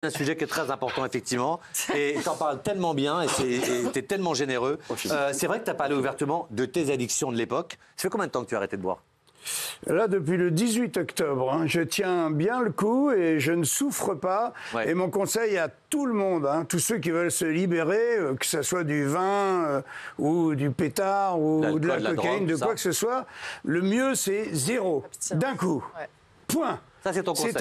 Un sujet qui est très important, effectivement, et tu en parles tellement bien, et tu es tellement généreux. C'est vrai que tu as parlé ouvertement de tes addictions de l'époque. Ça fait combien de temps que tu as arrêté de boire? Là, depuis le 18 octobre, je tiens bien le coup et je ne souffre pas. Ouais. Et mon conseil à tout le monde, tous ceux qui veulent se libérer, que ce soit du vin ou du pétard ou de la cocaïne, de quoi que ce soit, le mieux, c'est zéro, d'un coup. Ouais. Point. Ça, c'est ton conseil.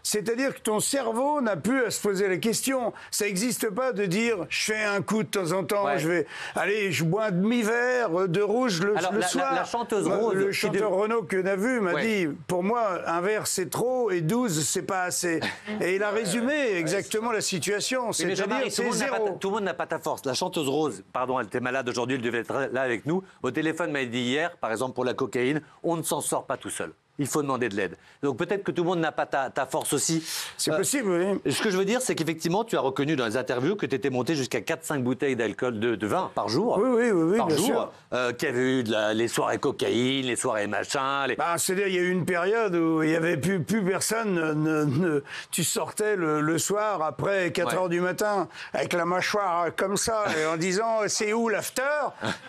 C'est-à-dire que ton cerveau n'a plus à se poser la question. Ça n'existe pas de dire je fais un coup de temps en temps, je bois un demi-verre de rouge le soir. La chanteuse Rose. Le chanteur Renaud que l'on a vu m'a dit pour moi un verre c'est trop et 12 c'est pas assez. Et il a résumé exactement la situation. C'est-à-dire c'est zéro. Tout le monde n'a pas ta force. La chanteuse Rose, pardon, elle était malade aujourd'hui, elle devait être là avec nous. Au téléphone m'a dit hier, par exemple pour la cocaïne, on ne s'en sort pas tout seul. Il faut demander de l'aide. Donc peut-être que tout le monde n'a pas ta force aussi. C'est possible, oui. Ce que je veux dire, c'est qu'effectivement, tu as reconnu dans les interviews que tu étais monté jusqu'à 4-5 bouteilles d'alcool, de vin par jour. Oui, par bien jour, sûr. Qu'il y avait eu les soirées cocaïne, les soirées machin. C'est-à-dire, il y a eu une période où il n'y avait plus personne. Tu sortais le soir après 4 heures du matin avec la mâchoire comme ça et en disant c'est où l'after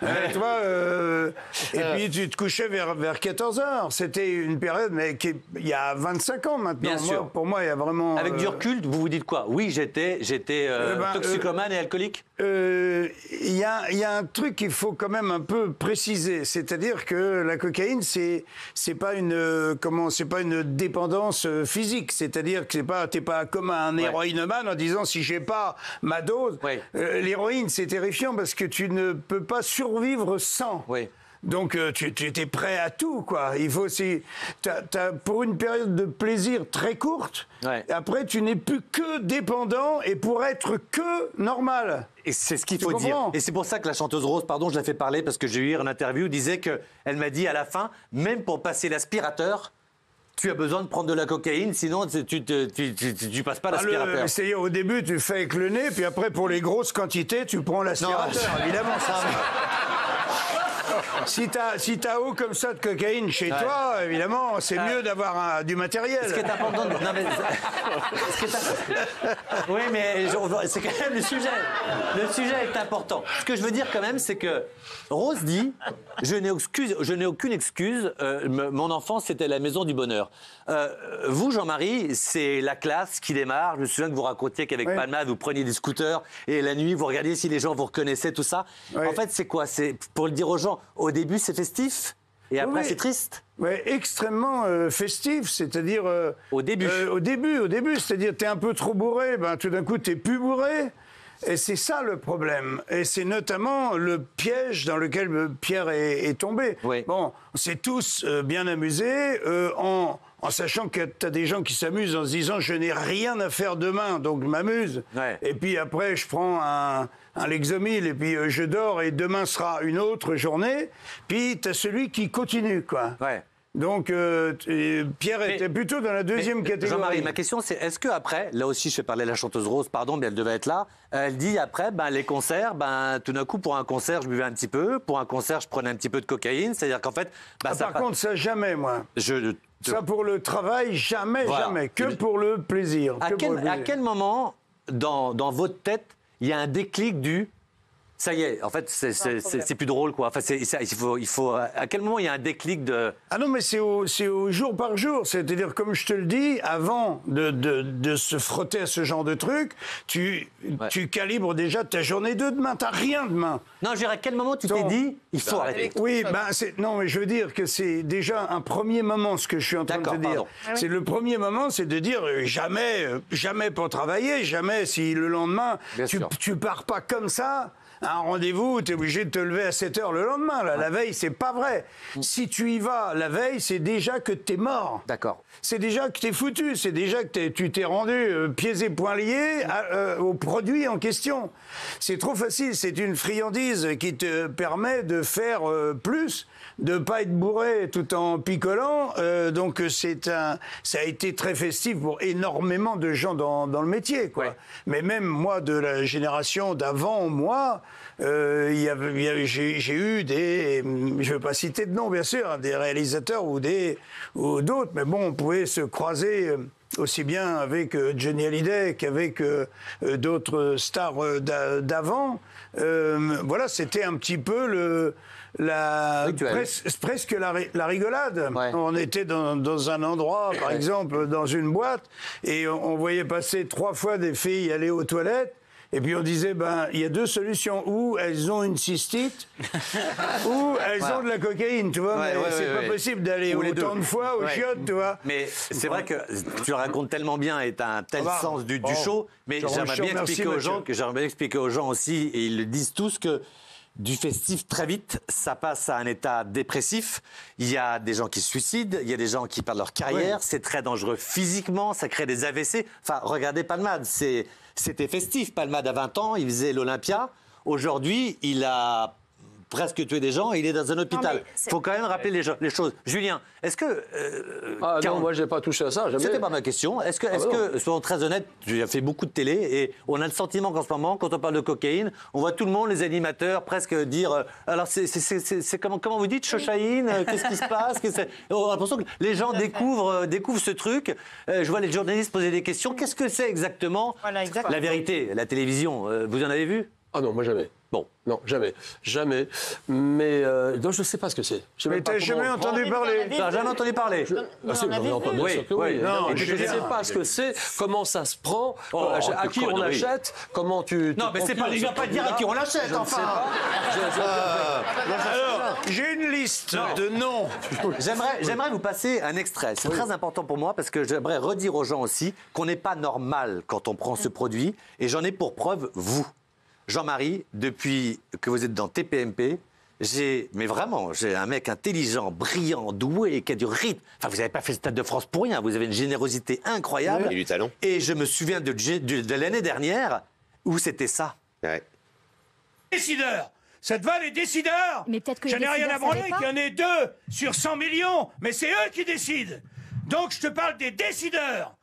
et puis tu te couchais vers 14 heures. C'était une période, mais il y a 25 ans maintenant. Bien sûr. Pour moi, il y a vraiment... Avec du recul, vous vous dites quoi? Oui, j'étais toxicomane et alcoolique? Il y a un truc qu'il faut quand même un peu préciser, c'est-à-dire que la cocaïne, c'est pas une dépendance physique, c'est-à-dire que t'es pas comme un héroïnomane en disant si j'ai pas ma dose. L'héroïne, c'est terrifiant parce que tu ne peux pas survivre sans. Donc tu étais prêt à tout, quoi. Il faut aussi... pour une période de plaisir très courte, après tu n'es plus que dépendant et pour être que normal. Et c'est ce qu'il faut dire. Et c'est pour ça que la chanteuse Rose, pardon, je la fais parler parce que j'ai eu hier une interview, disait qu'elle m'a dit à la fin, même pour passer l'aspirateur, tu as besoin de prendre de la cocaïne, sinon tu passes pas l'aspirateur. C'est-à-dire au début tu fais avec le nez, puis après pour les grosses quantités tu prends l'aspirateur, évidemment. Si t'as haut comme ça de cocaïne chez toi, évidemment, c'est mieux d'avoir du matériel. Ce qui est important... Oui, mais c'est quand même le sujet. Le sujet est important. Ce que je veux dire quand même, c'est que Rose dit « Je n'ai aucune excuse. Mon enfance, c'était la maison du bonheur. » Vous, Jean-Marie, c'est la classe qui démarre. Je me souviens que vous racontiez qu'avec Palma, vous preniez des scooters et la nuit, vous regardiez si les gens vous reconnaissaient, tout ça. En fait, c'est quoi? C'est pour le dire aux gens, au début, c'est festif et après, c'est triste. Oui, extrêmement festif, c'est-à-dire... Au début. Au début, c'est-à-dire t'es un peu trop bourré, tout d'un coup, t'es plus bourré. Et c'est ça le problème. Et c'est notamment le piège dans lequel Pierre est tombé. Bon, on s'est tous bien amusés en sachant que tu as des gens qui s'amusent en se disant « je n'ai rien à faire demain, donc je m'amuse ». Et puis après, je prends un Lexomil et puis je dors et demain sera une autre journée. Puis tu as celui qui continue, quoi. Donc, Pierre était plutôt dans la deuxième catégorie. Jean-Marie, ma question, c'est est-ce qu'après, là aussi, je fais parler de la chanteuse Rose, pardon, mais elle devait être là, elle dit après, les concerts, tout d'un coup, pour un concert, je buvais un petit peu, pour un concert, je prenais un petit peu de cocaïne, c'est-à-dire qu'en fait... par contre, ça, jamais, moi. Ça, pour le travail, jamais, que pour le plaisir. À quel moment, dans votre tête, il y a un déclic du... Ça y est, en fait, c'est plus drôle, quoi. Enfin, il faut. À quel moment il y a un déclic de... Ah non, mais c'est au jour par jour. C'est-à-dire, comme je te le dis, avant de se frotter à ce genre de truc, tu calibres déjà ta journée de demain. T'as rien demain. Non, je dirais, à quel moment tu t'es dit, il faut arrêter? Oui, non, mais je veux dire que c'est déjà un premier moment, ce que je suis en train de te dire. C'est le premier moment, c'est de dire jamais pour travailler, jamais si le lendemain, tu pars pas comme ça. Un rendez-vous, tu es obligé de te lever à 7 heures le lendemain. La veille, c'est pas vrai. Si tu y vas la veille, c'est déjà que t'es mort. D'accord. C'est déjà que t'es foutu. C'est déjà que tu t'es rendu pieds et poings liés au produit en question. C'est trop facile. C'est une friandise qui te permet de faire plus, de pas être bourré tout en picolant. Donc ça a été très festif pour énormément de gens dans le métier, quoi. Mais même moi, de la génération d'avant, moi... j'ai eu des, je ne veux pas citer de nom bien sûr, des réalisateurs ou d'autres, mais bon, on pouvait se croiser aussi bien avec Johnny Hallyday qu'avec d'autres stars d'avant. Voilà, c'était un petit peu presque la rigolade. Ouais. On était dans un endroit, par exemple, dans une boîte, et on voyait passer 3 fois des filles aller aux toilettes. Et puis on disait, il y a 2 solutions. Ou elles ont une cystite, ou elles ont de la cocaïne, tu vois. Mais c'est pas possible d'aller autant de fois aux chiottes, tu vois. Mais c'est vrai que tu racontes tellement bien et tu as un tel sens du show. Mais j'aimerais bien expliquer aux gens aussi, et ils le disent tous, que du festif, très vite, ça passe à un état dépressif. Il y a des gens qui se suicident, il y a des gens qui perdent leur carrière. C'est très dangereux physiquement, ça crée des AVC. Enfin, regardez Palmade, c'était festif. Palmade, à 20 ans, il faisait l'Olympia. Aujourd'hui, il a presque tué des gens et il est dans un hôpital. Il faut quand même rappeler les choses. Julien, est-ce que... non, moi, je n'ai pas touché à ça. C'était pas ma question. Est-ce que, soyons très honnêtes, tu as fait beaucoup de télé et on a le sentiment qu'en ce moment, quand on parle de cocaïne, on voit tout le monde, les animateurs, presque dire... alors, c'est comment vous dites, Chochaïne, qu'est-ce qui se passe? On a l'impression que les gens découvrent ce truc. Je vois les journalistes poser des questions. Qu'est-ce que c'est exactement, la vérité, la télévision? Vous en avez vu? Ah non, moi jamais. Bon, non, jamais. Jamais. Mais donc je ne sais pas ce que c'est. Mais tu n'as jamais entendu parler? Tu n'as jamais entendu parler? Bien sûr que oui. Non, je ne sais pas ce que c'est, comment ça se prend, à qui on achète, comment tu... Non, mais c'est pas, il ne va pas dire à qui on l'achète, enfin. Alors, j'ai une liste de noms. J'aimerais vous passer un extrait. C'est très important pour moi parce que j'aimerais redire aux gens aussi qu'on n'est pas normal quand on prend ce produit. Et j'en ai pour preuve vous. Jean-Marie, depuis que vous êtes dans TPMP, j'ai un mec intelligent, brillant, doué, qui a du rythme. Enfin, vous n'avez pas fait le Stade de France pour rien, vous avez une générosité incroyable. Et du talent. Et je me souviens de l'année dernière où c'était ça. Ouais. Décideurs, ça te va les décideurs? Mais peut-être que j'en ai rien à branler qu'il y en ait 2 sur 100 millions, mais c'est eux qui décident. Donc je te parle des décideurs.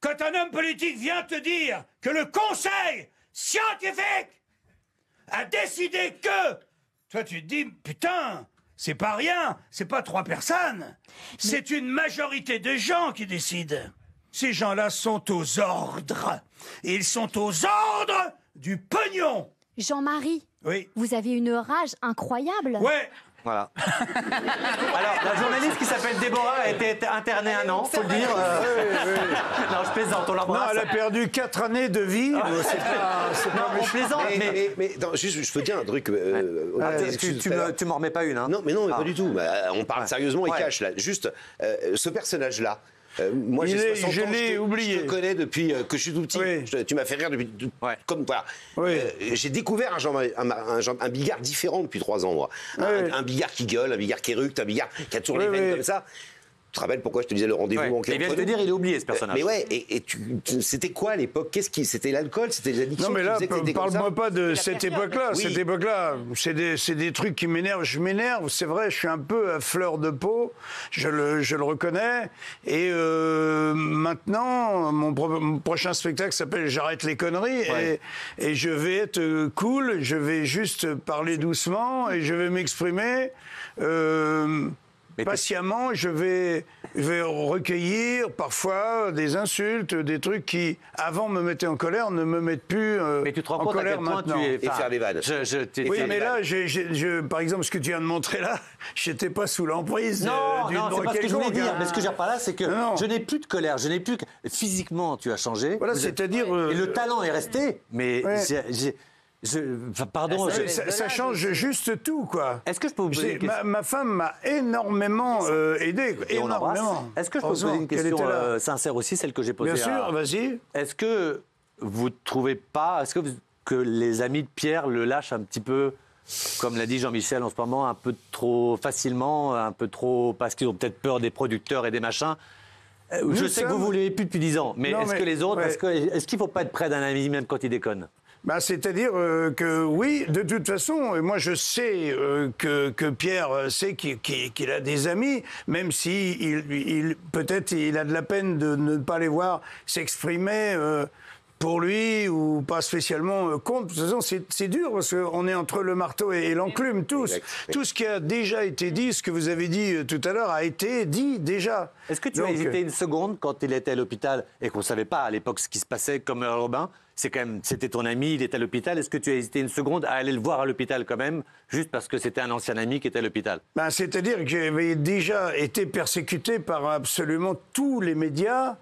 Quand un homme politique vient te dire que le Conseil scientifique a décidé que... Toi, tu te dis, putain, c'est pas rien, c'est pas 3 personnes. C'est une majorité de gens qui décident. Ces gens-là sont aux ordres. Et ils sont aux ordres du pognon. Jean-Marie, oui. Vous avez une rage incroyable. Ouais. Voilà. Alors, la journaliste qui s'appelle Déborah a été internée 1 an, faut le dire. Non, je plaisante, on l'embrasse. Non, elle a perdu 4 années de vie. On plaisante, mais non, juste, je peux dire un truc. Tu m'en remets pas une, hein? Non, mais non, pas du tout. On parle sérieusement et cash, là. Juste, ce personnage-là. Moi, j'ai 60 ans, je te connais depuis que je suis tout petit. Oui. Tu m'as fait rire depuis... Comme, voilà. Oui. J'ai découvert un Bigard différent depuis 3 ans, moi. Un Bigard qui gueule, un Bigard qui éructe, un Bigard qui a toujours les veines comme ça. Tu te rappelles pourquoi je te disais le rendez-vous manqué? Il vient de te dire, il est oublié, ce personnage. Mais ouais, et c'était quoi à l'époque? C'était l'alcool? C'était les addictions? Non, mais là, parle-moi pas de cette époque-là. Oui. Cette époque-là, c'est des trucs qui m'énervent. Je m'énerve, c'est vrai, je suis un peu à fleur de peau, je le reconnais. Et maintenant, mon prochain spectacle s'appelle J'arrête les conneries. Ouais. Et je vais être cool, je vais juste parler doucement et je vais m'exprimer. Patiemment, je vais recueillir parfois des insultes, des trucs qui, avant, me mettaient en colère, ne me mettent plus mais tu te rends compte à quel point tu es... Et faire les vannes. Oui, mais là, par exemple, ce que tu viens de montrer là, je n'étais pas sous l'emprise. Non, c'est pas ce que je voulais dire. Mais ce que je veux dire par là, c'est que je n'ai plus de colère, je n'ai plus... Physiquement, tu as changé. Voilà, c'est-à-dire... Et le talent est resté, mais... Pardon. Ça change juste tout, quoi. Est-ce que je peux vous poser une question? Ma femme m'a énormément aidé. Énormément. Est-ce que je peux vous poser une question sincère aussi, celle que j'ai posée? Bien sûr, vas-y. Est-ce que vous ne trouvez pas... que les amis de Pierre le lâchent un petit peu, comme l'a dit Jean-Michel en ce moment, un peu trop facilement, un peu trop... parce qu'ils ont peut-être peur des producteurs et des machins? Je sais que vous ne voulez plus depuis 10 ans, mais est-ce que les autres... Est-ce qu'il ne faut pas être près d'un ami même quand il déconne? C'est-à-dire que oui, de toute façon, moi je sais que Pierre sait qu'il a des amis, même si peut-être il a de la peine de ne pas les voir s'exprimer pour lui ou pas spécialement contre. De toute façon, c'est dur parce qu'on est entre le marteau et l'enclume tous. Tout ce qui a déjà été dit, ce que vous avez dit tout à l'heure, a été dit déjà. Est-ce que tu as hésité une seconde quand il était à l'hôpital et qu'on ne savait pas à l'époque ce qui se passait comme Robin? C'était ton ami, il était à l'hôpital. Est-ce que tu as hésité une seconde à aller le voir à l'hôpital quand même, juste parce que c'était un ancien ami qui était à l'hôpital? C'est-à-dire que j'avais déjà été persécuté par absolument tous les médias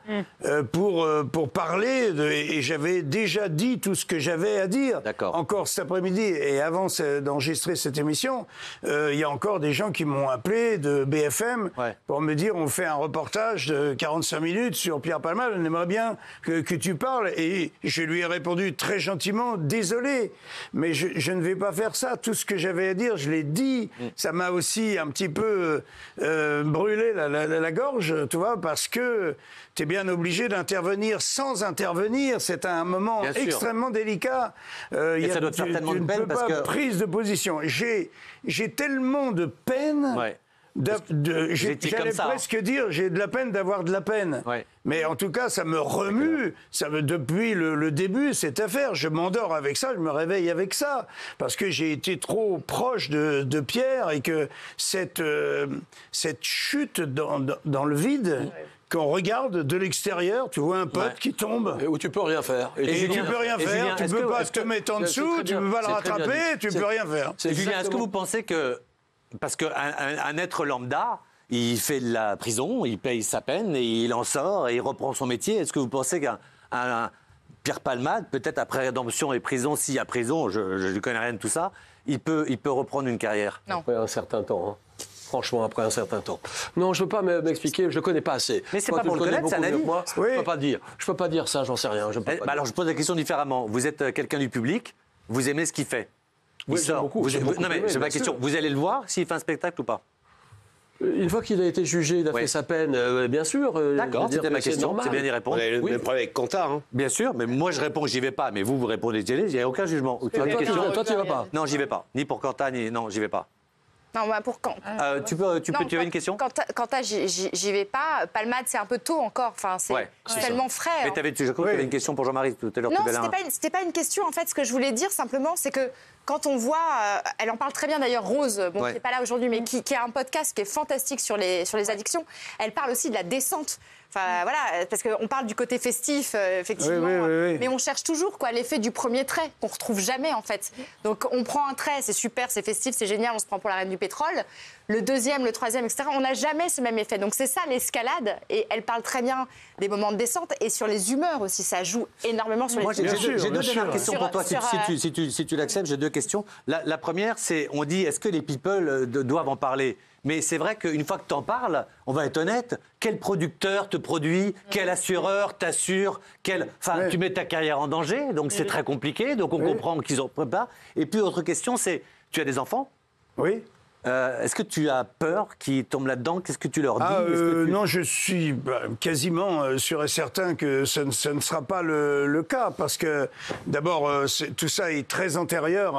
pour parler, et j'avais déjà dit tout ce que j'avais à dire. D'accord. Encore cet après-midi, et avant d'enregistrer cette émission, il y a encore des gens qui m'ont appelé de BFM pour me dire on fait un reportage de 45 minutes sur Pierre Palmade, on aimerait bien que tu parles. Et je lui ai répondu très gentiment, désolé, mais je ne vais pas faire ça. Tout ce que j'avais à dire, je l'ai dit. Ça m'a aussi un petit peu brûlé la gorge, tu vois, parce que tu es bien obligé d'intervenir sans intervenir. C'est un moment extrêmement délicat. Et ça doit te faire tellement de peine parce que... Prise de position. J'ai tellement de peine... J'allais presque dire, j'ai de la peine d'avoir de la peine. Mais en tout cas, ça me remue. Depuis le début, cette affaire, je m'endors avec ça, je me réveille avec ça. Parce que j'ai été trop proche de Pierre et que cette chute dans le vide... Qu'on regarde de l'extérieur, tu vois un pote qui tombe. Et où tu peux rien faire. Et tu peux rien faire, tu peux pas te mettre en dessous, tu peux pas le rattraper, tu peux rien faire. Julien, est-ce que vous pensez que... Parce qu'un être lambda, il fait de la prison, il paye sa peine et il en sort et il reprend son métier. Est-ce que vous pensez qu'un Pierre Palmade, peut-être après rédemption et prison, s'il y a prison, je ne connais rien de tout ça, il peut reprendre une carrière? Non. Après un certain temps, Franchement, après un certain temps. Non, je ne veux pas m'expliquer, je ne connais pas assez. Mais c'est pas pour le connaître, c'est un avis. Je ne peux pas dire ça, j'en sais rien. Alors je pose la question différemment. Vous êtes quelqu'un du public, vous aimez ce qu'il fait. Oui, j'aime beaucoup. Non mais c'est ma question. Vous allez le voir s'il fait un spectacle ou pas? Une fois qu'il a été jugé, il a fait sa peine, bien sûr. D'accord, c'était ma question, c'est bien d'y répondre. On a le même problème avec Quentin. Hein. Bien sûr, mais moi je réponds, j'y vais pas. Mais vous répondez, il n'y a aucun jugement. Toi, tu n'y vas pas? Non, j'y vais pas. Ni pour Quentin, ni... Non, j'y vais pas. Non, bah pour quand tu avais une question? Quentin, j'y vais pas. Palmade, c'est un peu tôt encore. Enfin, c'est tellement frais. Mais je crois que tu avais une question pour Jean-Marie tout à l'heure. Non, c'était pas une question. En fait, ce que je voulais dire simplement, c'est que quand on voit, elle en parle très bien d'ailleurs, Rose, qui n'est pas là aujourd'hui, mais qui a un podcast qui est fantastique sur les addictions. Elle parle aussi de la descente. Enfin, voilà, parce qu'on parle du côté festif, effectivement, mais on cherche toujours l'effet du premier trait, qu'on ne retrouve jamais, en fait. Donc, on prend un trait, c'est super, c'est festif, c'est génial, on se prend pour la reine du pétrole. Le deuxième, le troisième, etc., on n'a jamais ce même effet. Donc, c'est ça, l'escalade. Et elle parle très bien des moments de descente et sur les humeurs aussi. Ça joue énormément sur les humeurs. J'ai deux dernières questions pour toi, si tu l'acceptes. J'ai deux questions. La première, c'est, on dit, est-ce que les people doivent en parler ? Mais c'est vrai qu'une fois que tu en parles, on va être honnête, quel producteur te produit, quel assureur t'assure, tu mets ta carrière en danger, donc c'est très compliqué, donc on comprend qu'ils en préparent. Et puis, autre question, c'est, tu as des enfants ? Oui. Est-ce que tu as peur qu'ils tombent là-dedans? Qu'est-ce que tu leur dis? Non, je suis quasiment sûr et certain que ce ne sera pas le cas, parce que d'abord, tout ça est très antérieur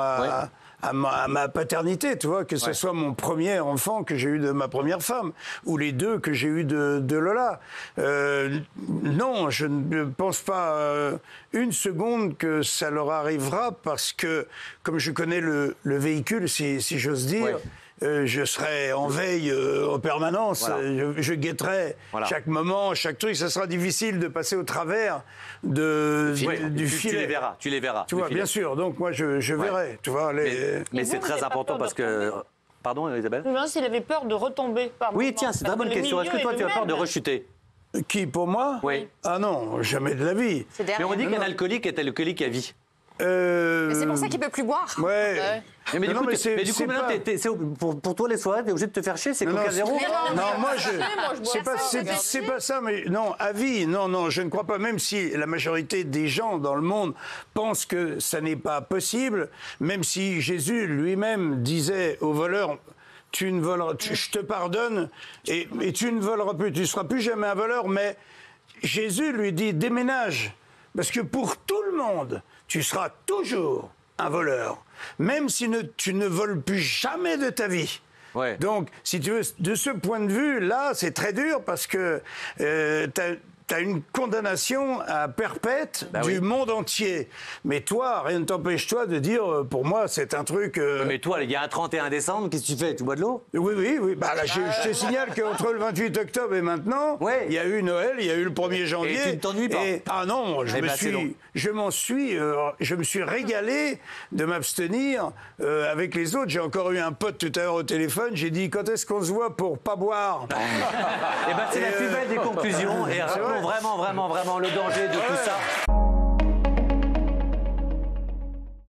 à ma paternité, tu vois, que ce soit mon premier enfant que j'ai eu de ma première femme, ou les deux que j'ai eu de Lola. Non, je ne pense pas une seconde que ça leur arrivera, parce que, comme je connais le véhicule, si j'ose dire, je serai en veille en permanence. Voilà. Je guetterai chaque moment, chaque truc. Ça sera difficile de passer au travers du filet. Tu les verras. Tu vois, bien sûr. Donc moi, je verrai. Tu vois, mais c'est très important parce que... Pardon, Isabelle? Je me demande s'il avait peur de retomber. Oui, tiens, c'est une très bonne question. Est-ce que toi, tu as peur de rechuter? Qui, pour moi? Oui. Ah non, jamais de la vie. Mais on dit qu'un alcoolique est alcoolique à vie. Mais c'est pour ça qu'il ne peut plus boire. Ouais. Mais du coup, maintenant, pour toi, les soirées, t'es obligé de te faire chier, c'est Coca Zéro? Non, moi, c'est pas ça, mais non, à vie, non, je ne crois pas, même si la majorité des gens dans le monde pensent que ça n'est pas possible, même si Jésus lui-même disait aux voleurs, tu ne voleras, je te pardonne, et tu ne voleras plus, tu ne seras plus jamais un voleur, mais Jésus lui dit, déménage, parce que pour tout le monde, tu seras toujours un voleur, même si tu ne voles plus jamais de ta vie. Ouais. Donc, si tu veux, de ce point de vue, là, c'est très dur parce que as une condamnation à perpète du monde entier. Mais toi, rien ne t'empêche toi de dire, pour moi, c'est un truc... Mais toi, il y a un 31 décembre, qu'est-ce que tu fais? Tu bois de l'eau? Oui. Bah, là, je te signale qu'entre le 28 octobre et maintenant, il y a eu Noël, il y a eu le 1er janvier. Et tu ne t'ennuies pas? Ah non, je me suis régalé de m'abstenir avec les autres. J'ai encore eu un pote tout à l'heure au téléphone, j'ai dit, quand est-ce qu'on se voit pour pas boire? Et ben c'est la plus belle des conclusions. Et rappelons vraiment le danger de tout ça.